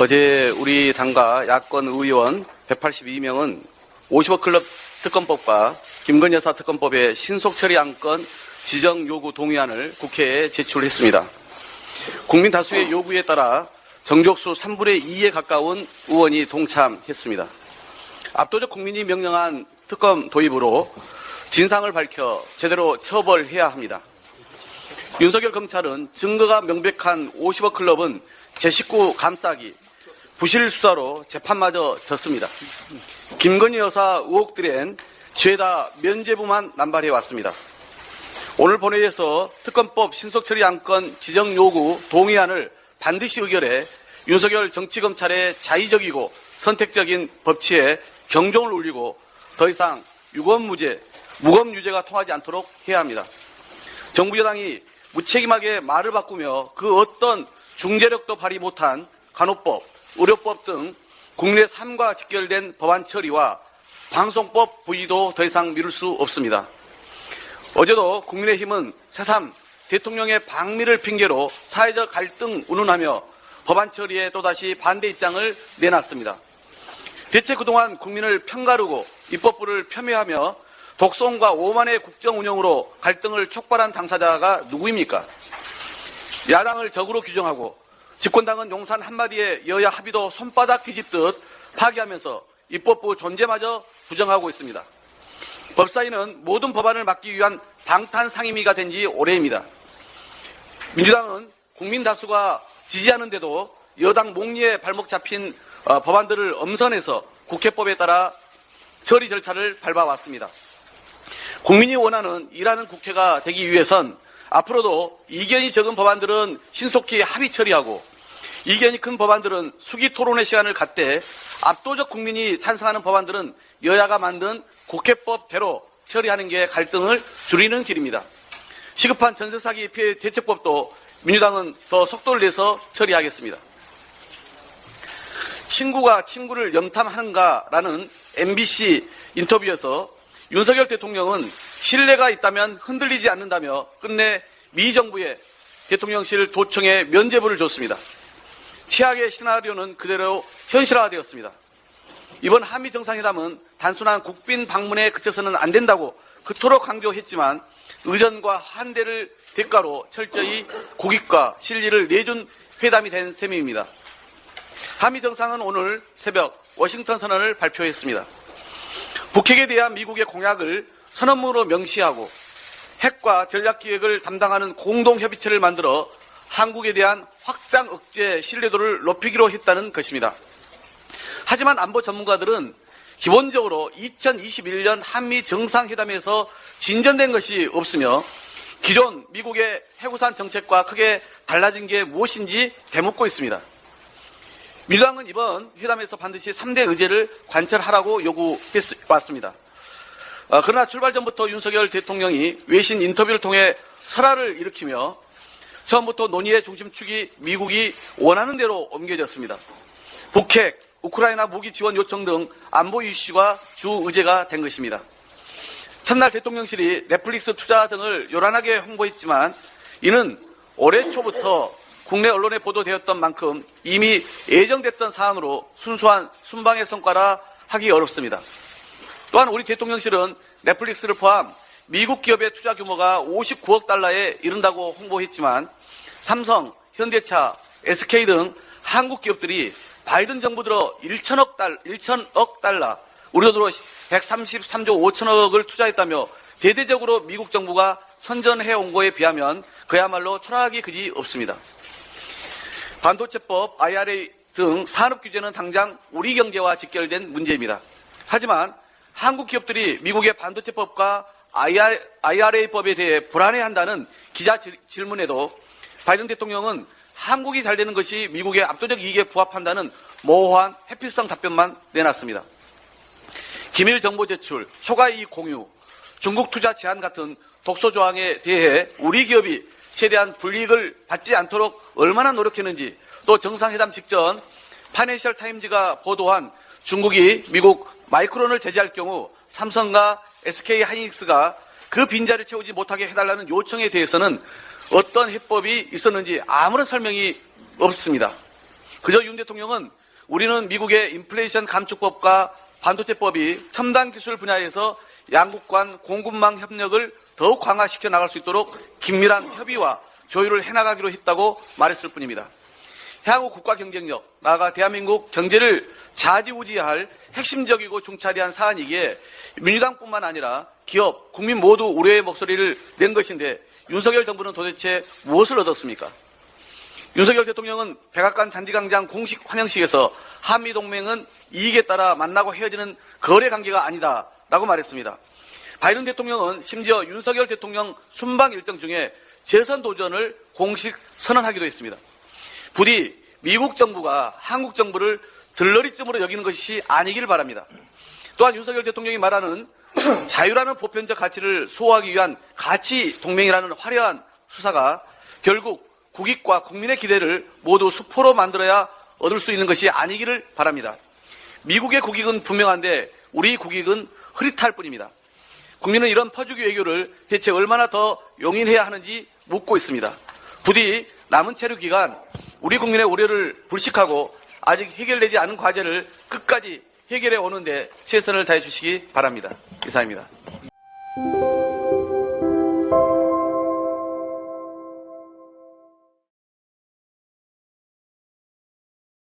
어제 우리 당과 야권 의원 182명은 50억 클럽 특검법과 김건희 여사 특검법의 신속 처리 안건 지정 요구 동의안을 국회에 제출했습니다. 국민 다수의 요구에 따라 정족수 3분의 2에 가까운 의원이 동참했습니다. 압도적 국민이 명령한 특검 도입으로 진상을 밝혀 제대로 처벌해야 합니다. 윤석열 검찰은 증거가 명백한 50억 클럽은 제 식구 감싸기, 부실 수사로 재판마저 졌습니다. 김건희 여사 의혹들엔 죄다 면죄부만 남발해왔습니다. 오늘 본회의에서 특검법 신속처리 안건 지정 요구 동의안을 반드시 의결해 윤석열 정치검찰의 자의적이고 선택적인 법치에 경종을 울리고 더 이상 유검무죄, 무검유죄가 통하지 않도록 해야 합니다. 정부 여당이 무책임하게 말을 바꾸며 그 어떤 중재력도 발휘 못한 간호법, 의료법 등 국민의 삶과 직결된 법안 처리와 방송법 부의도 더 이상 미룰 수 없습니다. 어제도 국민의힘은 새삼 대통령의 방미를 핑계로 사회적 갈등 운운하며 법안 처리에 또다시 반대 입장을 내놨습니다. 대체 그동안 국민을 편가르고 입법부를 폄훼하며 독선과 오만의 국정 운영으로 갈등을 촉발한 당사자가 누구입니까? 야당을 적으로 규정하고 집권당은 용산 한마디에 여야 합의도 손바닥 뒤집듯 파기하면서 입법부 존재마저 부정하고 있습니다. 법사위는 모든 법안을 막기 위한 방탄상임위가 된 지 오래입니다. 민주당은 국민 다수가 지지하는데도 여당 목리에 발목 잡힌 법안들을 엄선해서 국회법에 따라 처리 절차를 밟아왔습니다. 국민이 원하는 일하는 국회가 되기 위해선 앞으로도 이견이 적은 법안들은 신속히 합의 처리하고 이견이 큰 법안들은 수기 토론의 시간을 갖되 압도적 국민이 찬성하는 법안들은 여야가 만든 국회법대로 처리하는 게 갈등을 줄이는 길입니다. 시급한 전세사기 피해 대책법도 민주당은 더 속도를 내서 처리하겠습니다. 친구가 친구를 염탐하는가라는 MBC 인터뷰에서 윤석열 대통령은 신뢰가 있다면 흔들리지 않는다며 끝내 미 정부의 대통령실 도청에 면죄부를 줬습니다. 최악의 시나리오는 그대로 현실화되었습니다. 이번 한미 정상회담은 단순한 국빈 방문에 그쳐서는 안 된다고 그토록 강조했지만 의전과 한대를 대가로 철저히 국익과 실리를 내준 회담이 된 셈입니다. 한미 정상은 오늘 새벽 워싱턴 선언을 발표했습니다. 북핵에 대한 미국의 공약을 선언문으로 명시하고 핵과 전략기획을 담당하는 공동협의체를 만들어 한국에 대한 확장 억제 신뢰도를 높이기로 했다는 것입니다. 하지만 안보 전문가들은 기본적으로 2021년 한미 정상회담에서 진전된 것이 없으며 기존 미국의 해구산 정책과 크게 달라진 게 무엇인지 되묻고 있습니다. 민주당은 이번 회담에서 반드시 3대 의제를 관철하라고 요구해왔습니다. 그러나 출발 전부터 윤석열 대통령이 외신 인터뷰를 통해 설화를 일으키며 처음부터 논의의 중심축이 미국이 원하는 대로 옮겨졌습니다. 북핵, 우크라이나 무기 지원 요청 등 안보 이슈가 주 의제가 된 것입니다. 첫날 대통령실이 넷플릭스 투자 등을 요란하게 홍보했지만 이는 올해 초부터 국내 언론에 보도되었던 만큼 이미 예정됐던 사안으로 순수한 순방의 성과라 하기 어렵습니다. 또한 우리 대통령실은 넷플릭스를 포함 미국 기업의 투자 규모가 59억 달러에 이른다고 홍보했지만 삼성, 현대차, SK 등 한국 기업들이 바이든 정부 들어 1천억 달러, 우리 돈으로 133조 5천억을 투자했다며 대대적으로 미국 정부가 선전해온 거에 비하면 그야말로 초라하기 그지 없습니다. 반도체법, IRA 등 산업 규제는 당장 우리 경제와 직결된 문제입니다. 하지만 한국 기업들이 미국의 반도체법과 IRA법에 대해 불안해한다는 기자 질문에도 바이든 대통령은 한국이 잘 되는 것이 미국의 압도적 이익에 부합한다는 모호한 회피성 답변만 내놨습니다. 기밀 정보 제출, 초과이익 공유, 중국 투자 제한 같은 독소 조항에 대해 우리 기업이 최대한 불이익을 받지 않도록 얼마나 노력했는지, 또 정상회담 직전 파이낸셜 타임즈가 보도한 중국이 미국 마이크론을 제재할 경우 삼성과 SK 하이닉스가 그 빈자리를 채우지 못하게 해달라는 요청에 대해서는 어떤 해법이 있었는지 아무런 설명이 없습니다. 그저 윤 대통령은 우리는 미국의 인플레이션 감축법과 반도체법이 첨단 기술 분야에서 양국 간 공급망 협력을 더욱 강화시켜 나갈 수 있도록 긴밀한 협의와 조율을 해나가기로 했다고 말했을 뿐입니다. 향후 국가 경쟁력, 나아가 대한민국 경제를 좌지우지할 핵심적이고 중차대한 사안이기에 민주당뿐만 아니라 기업, 국민 모두 우려의 목소리를 낸 것인데 윤석열 정부는 도대체 무엇을 얻었습니까? 윤석열 대통령은 백악관 잔디광장 공식 환영식에서 한미동맹은 이익에 따라 만나고 헤어지는 거래 관계가 아니다라고 말했습니다. 바이든 대통령은 심지어 윤석열 대통령 순방 일정 중에 재선 도전을 공식 선언하기도 했습니다. 부디 미국 정부가 한국 정부를 들러리쯤으로 여기는 것이 아니길 바랍니다. 또한 윤석열 대통령이 말하는 자유라는 보편적 가치를 수호하기 위한 가치 동맹이라는 화려한 수사가 결국 국익과 국민의 기대를 모두 수포로 만들어야 얻을 수 있는 것이 아니기를 바랍니다. 미국의 국익은 분명한데 우리 국익은 흐릿할 뿐입니다. 국민은 이런 퍼주기 외교를 대체 얼마나 더 용인해야 하는지 묻고 있습니다. 부디 남은 체류 기간 우리 국민의 우려를 불식하고 아직 해결되지 않은 과제를 끝까지 해결해 오는데 최선을 다해 주시기 바랍니다. 이상입니다.